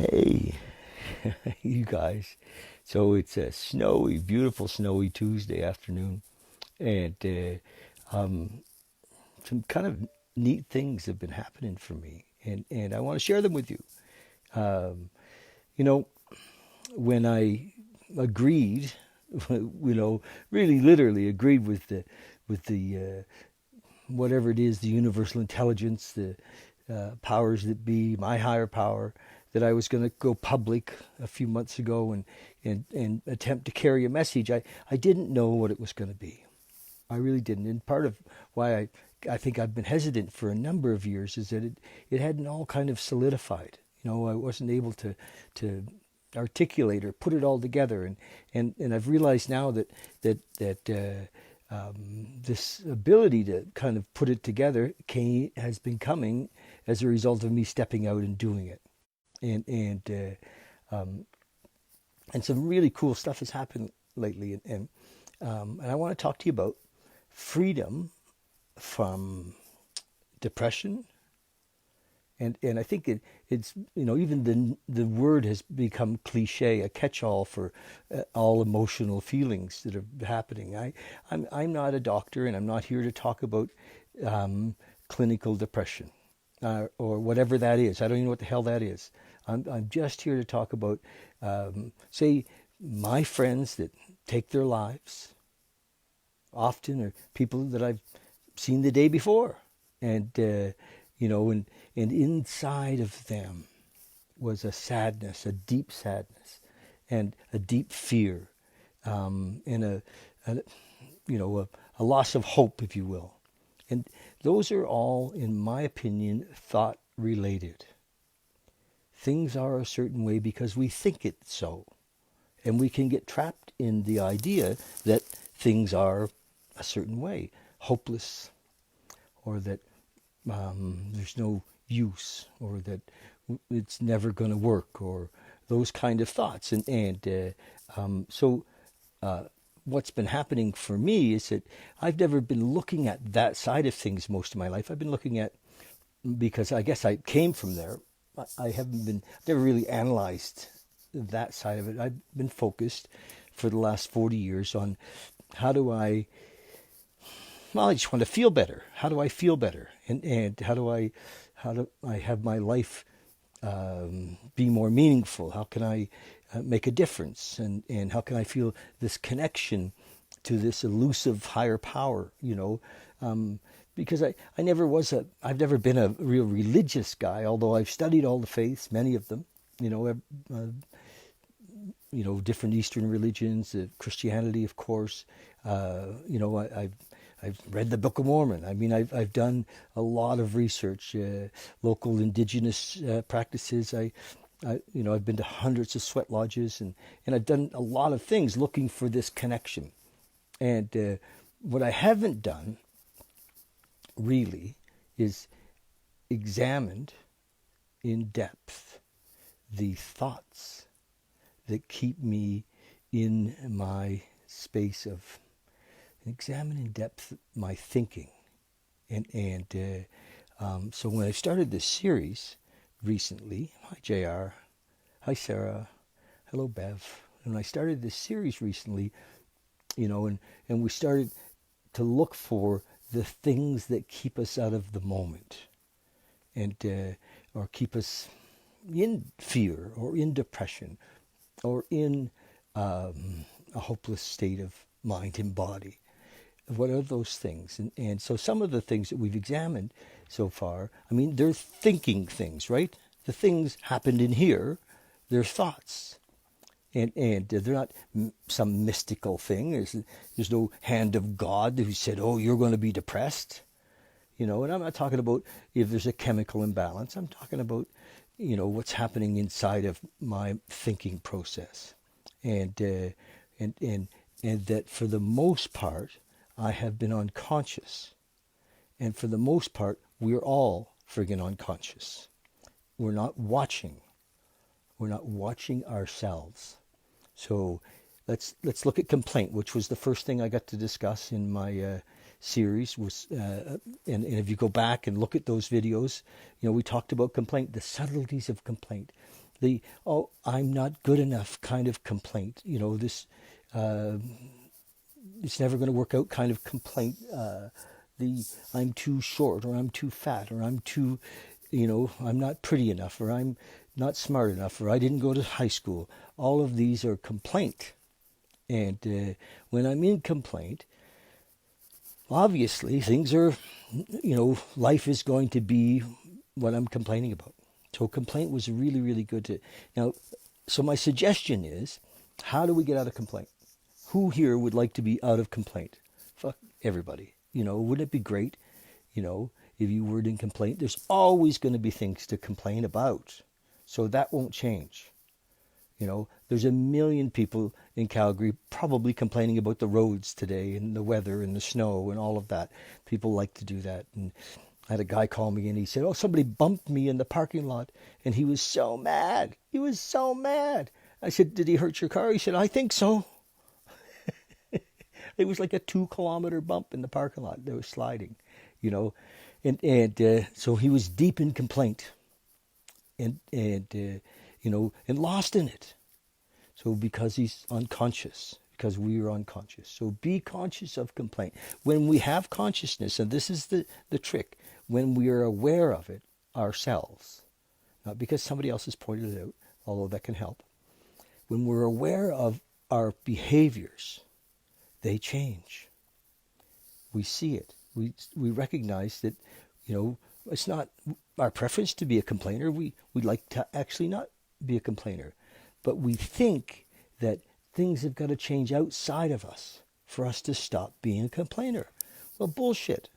Hey, you guys. So it's a snowy, beautiful, snowy Tuesday afternoon, and some kind of neat things have been happening for me, and I want to share them with you. Um, you know, when I agreed, really literally agreed with the whatever it is, the universal intelligence, the powers that be, my higher power, that I was going to go public a few months ago and attempt to carry a message. I didn't know what it was going to be. I really didn't. And part of why I think I've been hesitant for a number of years is that it hadn't all kind of solidified. I wasn't able to articulate or put it all together. And I've realized now that this ability to kind of put it together has been coming as a result of me stepping out and doing it. And some really cool stuff has happened lately. And I want to talk to you about freedom from depression. And I think it's even the word has become cliche, a catch-all for all emotional feelings that are happening. I'm not a doctor, and I'm not here to talk about clinical depression or whatever that is. I don't even know what the hell that is. I'm just here to talk about, say, my friends that take their lives often are people that I've seen the day before, and and inside of them was a sadness, a deep sadness, and a deep fear, and a a loss of hope, if you will. And those are all, in my opinion, thought related. Things are a certain way because we think it so. And we can get trapped in the idea that things are a certain way, hopeless, or that there's no use, or that it's never going to work, or those kind of thoughts. So what's been happening for me is that I've never been looking at that side of things most of my life. I've been looking at, because I guess I came from there, I haven't been, never really analyzed that side of it. I've been focused for the last 40 years on how do I, well, I just want to feel better. How do I feel better? And how do I have my life be more meaningful? How can I make a difference? And how can I feel this connection to this elusive higher power, because I've never been a real religious guy, although I've studied all the faiths, many of them, different Eastern religions, Christianity, of course. I've read the Book of Mormon. I mean, I've done a lot of research, local indigenous practices. I've been to hundreds of sweat lodges, and I've done a lot of things looking for this connection. And what I haven't done really is examined in depth the thoughts that keep me in my space of, examine in depth my thinking. So when I started this series recently, hi JR, hi Sarah, hello Bev, when I started this series recently, and we started to look for the things that keep us out of the moment, and or keep us in fear or in depression or in a hopeless state of mind and body. What are those things? And so some of the things that we've examined so far, I mean, they're thinking things, right? The things happened in here, they're thoughts. And they're not some mystical thing. There's no hand of God who said, oh, you're going to be depressed. And I'm not talking about if there's a chemical imbalance. I'm talking about, what's happening inside of my thinking process. And that for the most part, I have been unconscious. And for the most part, we're all friggin' unconscious. We're not watching. We're not watching ourselves. So let's look at complaint, which was the first thing I got to discuss in my series. And if you go back and look at those videos, we talked about complaint, the subtleties of complaint, The, oh, I'm not good enough kind of complaint. This, uh, it's never going to work out kind of complaint. The I'm too short, or I'm too fat, or I'm too, I'm not pretty enough, or I'm not smart enough, or I didn't go to high school. All of these are complaint. And when I'm in complaint, obviously things are, life is going to be what I'm complaining about. So complaint was really, really good to. Now, so my suggestion is, how do we get out of complaint? Who here would like to be out of complaint? Fuck everybody. Wouldn't it be great, if you weren't in complaint? There's always going to be things to complain about. So that won't change. There's a million people in Calgary probably complaining about the roads today and the weather and the snow and all of that. People like to do that. And I had a guy call me and he said, oh, somebody bumped me in the parking lot. And he was so mad. He was so mad. I said, did he hurt your car? He said, I think so. It was like a 2-kilometer bump in the parking lot. They were sliding, and so he was deep in complaint and lost in it. So because he's unconscious, because we are unconscious. So be conscious of complaint. When we have consciousness, and this is the trick, when we are aware of it ourselves, not because somebody else has pointed it out, although that can help. When we're aware of our behaviors, they change. We see it. We recognize that, it's not our preference to be a complainer. We'd like to actually not be a complainer. But we think that things have got to change outside of us for us to stop being a complainer. Well, bullshit.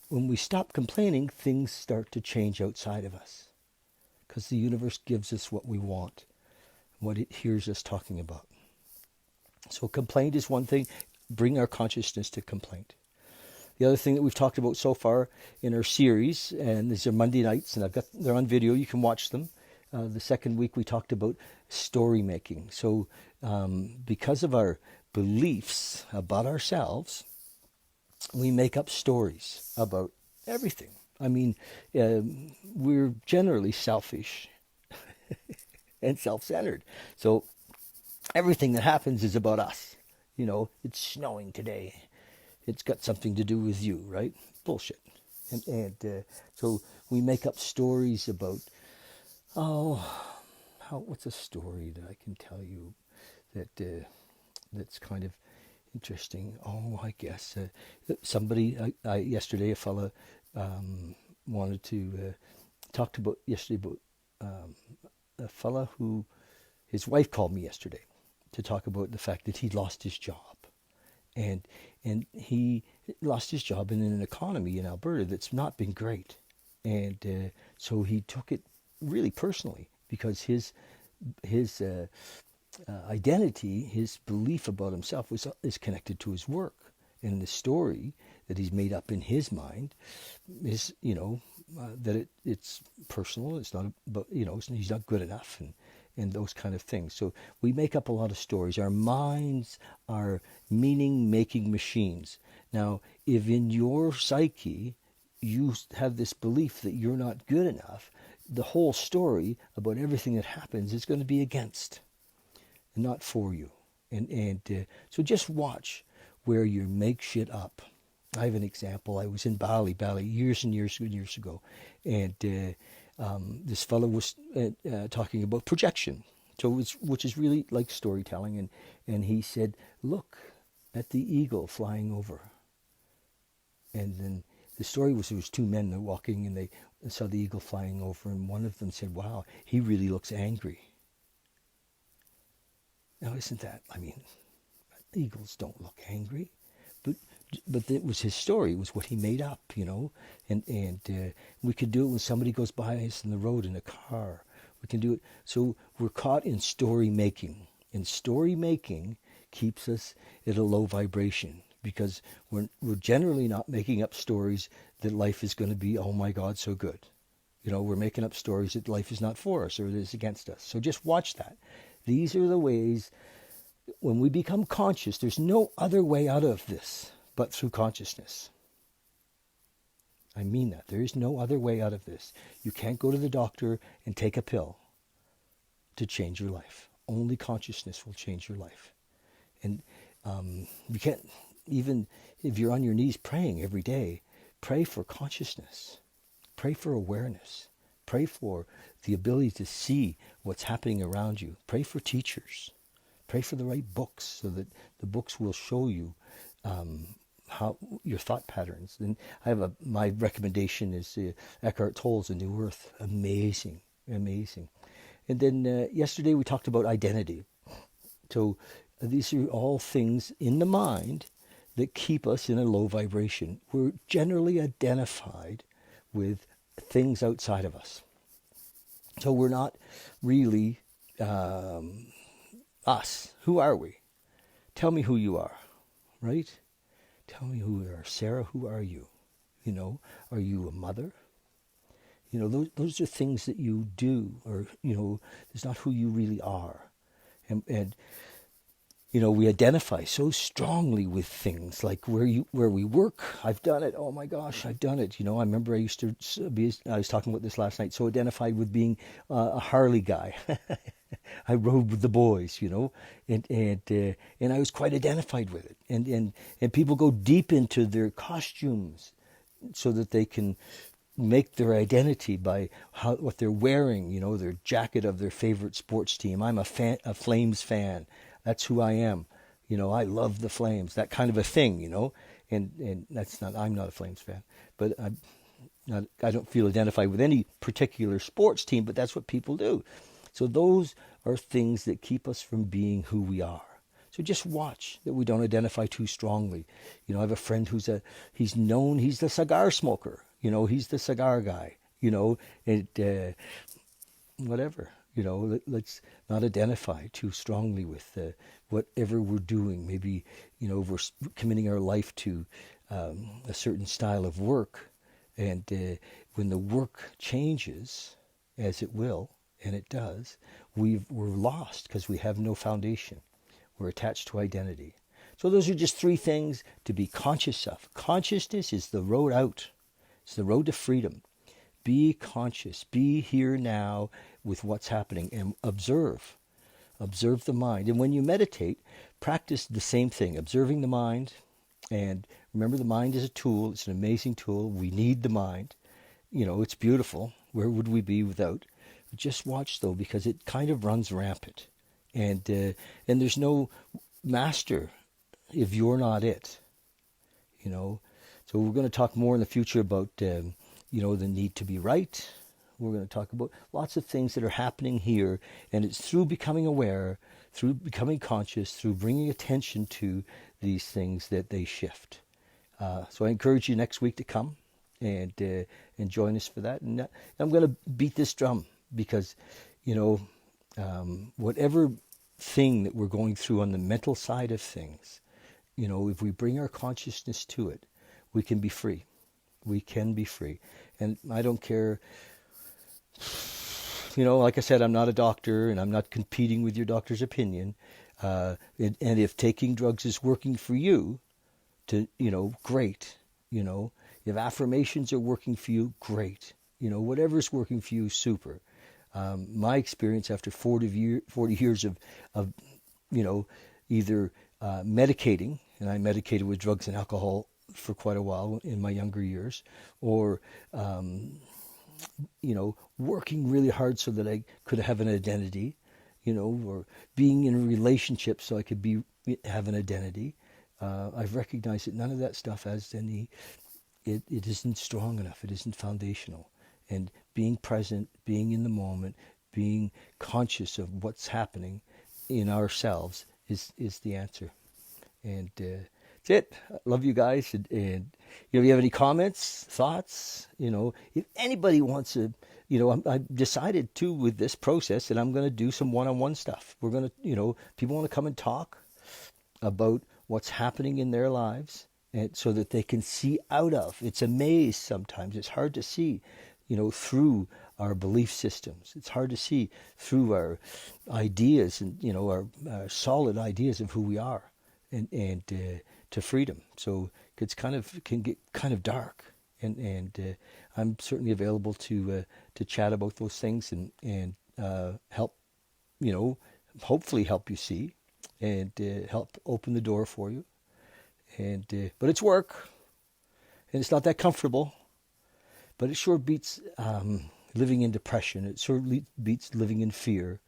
When we stop complaining, things start to change outside of us. Because the universe gives us what we want, what it hears us talking about. So complaint is one thing. Bring our consciousness to complaint. The other thing that we've talked about so far in our series, and these are Monday nights, and they're on video, you can watch them. The second week we talked about story making. So because of our beliefs about ourselves, we make up stories about everything. I mean, we're generally selfish and self-centered. So everything that happens is about us. It's snowing today. It's got something to do with you, right? Bullshit. And so we make up stories about, what's a story that I can tell you that's kind of interesting? Oh, I guess somebody, yesterday, a fella wanted to talked about yesterday about a fella who, his wife called me yesterday to talk about the fact that he'd lost his job. And he lost his job in an economy in Alberta that's not been great. And so he took it really personally because his identity, his belief about himself is connected to his work. And the story that he's made up in his mind is, that it's personal. It's not about, he's not good enough and those kind of things. So we make up a lot of stories. Our minds are meaning-making machines. Now, if in your psyche you have this belief that you're not good enough, the whole story about everything that happens is going to be against and not for you. And so just watch where you make shit up. I have an example. I was in Bali years and years and years ago, and this fellow was talking about projection, which is really like storytelling, and he said, look at the eagle flying over. And then the story was there was two men that were walking, and they saw the eagle flying over, and one of them said, wow, he really looks angry. Now isn't that, eagles don't look angry, but it was his story. It was what he made up, and we could do it when somebody goes by us in the road in a car. We can do it. So we're caught in story making, and story making keeps us at a low vibration because we're generally not making up stories that life is going to be, oh my God, so good. We're making up stories that life is not for us or that is against us. So just watch that. These are the ways. When we become conscious, there's no other way out of this but through consciousness. I mean that. There is no other way out of this. You can't go to the doctor and take a pill. to change your life. Only consciousness will change your life. And you can't, even if you're on your knees praying every day, pray for consciousness. Pray for awareness. Pray for the ability to see what's happening around you. Pray for teachers. Pray for the right books so that the books will show you how your thought patterns. And I have my recommendation is Eckhart Tolle's A New Earth. Amazing, amazing. And then yesterday we talked about identity. So these are all things in the mind that keep us in a low vibration. We're generally identified with things outside of us. So we're not really us. Who are we? Tell me who you are, right? Tell me who you are. Sarah, who are you? You know, are you a mother? You know, those are things that you do, or, you know, it's not who you really are. And you know, we identify so strongly with things like where we work. I've done it. Oh my gosh, I've done it. You know, I remember I used to be, I was talking about this last night, so identified with being a Harley guy. I rode with the boys, you know, and I was quite identified with it. And people go deep into their costumes so that they can make their identity by what they're wearing, you know, their jacket of their favorite sports team. I'm a Flames fan. That's who I am. You know, I love the Flames, that kind of a thing, you know. And that's not, I'm not a Flames fan, but I don't feel identified with any particular sports team, but that's what people do. So those are things that keep us from being who we are. So just watch that we don't identify too strongly. You know, I have a friend he's the cigar smoker. You know, he's the cigar guy, you know, and whatever. You know, let's not identify too strongly with whatever we're doing. Maybe, you know, we're committing our life to a certain style of work. And when the work changes, as it will, and it does, we're lost because we have no foundation. We're attached to identity. So those are just three things to be conscious of. Consciousness is the road out. It's the road to freedom. Be conscious. Be here now with what's happening and observe. Observe the mind. And when you meditate, practice the same thing, observing the mind. And remember, the mind is a tool. It's an amazing tool. We need the mind. You know, it's beautiful. Where would we be without? Just watch, though, because it kind of runs rampant. And there's no master if you're not it. You know, so we're going to talk more in the future about, you know, the need to be right. We're going to talk about lots of things that are happening here. And it's through becoming aware, through becoming conscious, through bringing attention to these things that they shift. So I encourage you next week to come and join us for that. And I'm going to beat this drum because, you know, whatever thing that we're going through on the mental side of things, you know, if we bring our consciousness to it, we can be free. We can be free. And I don't care, you know, like I said, I'm not a doctor and I'm not competing with your doctor's opinion. And if taking drugs is working for you, you know, great. You know, if affirmations are working for you, great. You know, whatever's working for you, super. My experience after 40 years of, you know, either medicating, and I medicated with drugs and alcohol for quite a while in my younger years, or, you know, working really hard so that I could have an identity, you know, or being in a relationship so I could have an identity. I've recognized that none of that stuff has any, it isn't strong enough. It isn't foundational. And being present, being in the moment, being conscious of what's happening in ourselves is the answer. And that's it. I love you guys. And you know, if you have any comments, thoughts, you know, if anybody wants to, you know, I've decided too with this process that I'm going to do some one-on-one stuff. We're going to, you know, people want to come and talk about what's happening in their lives, and so that they can see out of. It's a maze sometimes. It's hard to see, you know, through our belief systems. It's hard to see through our ideas and, you know, our solid ideas of who we are, and to freedom. So can get kind of dark, and I'm certainly available to chat about those things and help you know, hopefully help you see and help open the door for you. And but it's work, and it's not that comfortable. But it sure beats living in depression. It sure beats living in fear.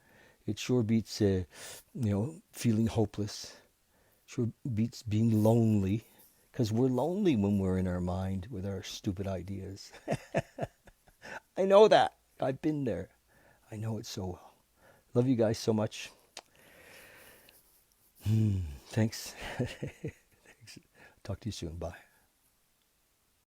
It sure beats, feeling hopeless. Sure beats being lonely, because we're lonely when we're in our mind with our stupid ideas. I know that. I've been there. I know it so well. Love you guys so much. Thanks. Thanks. Talk to you soon. Bye.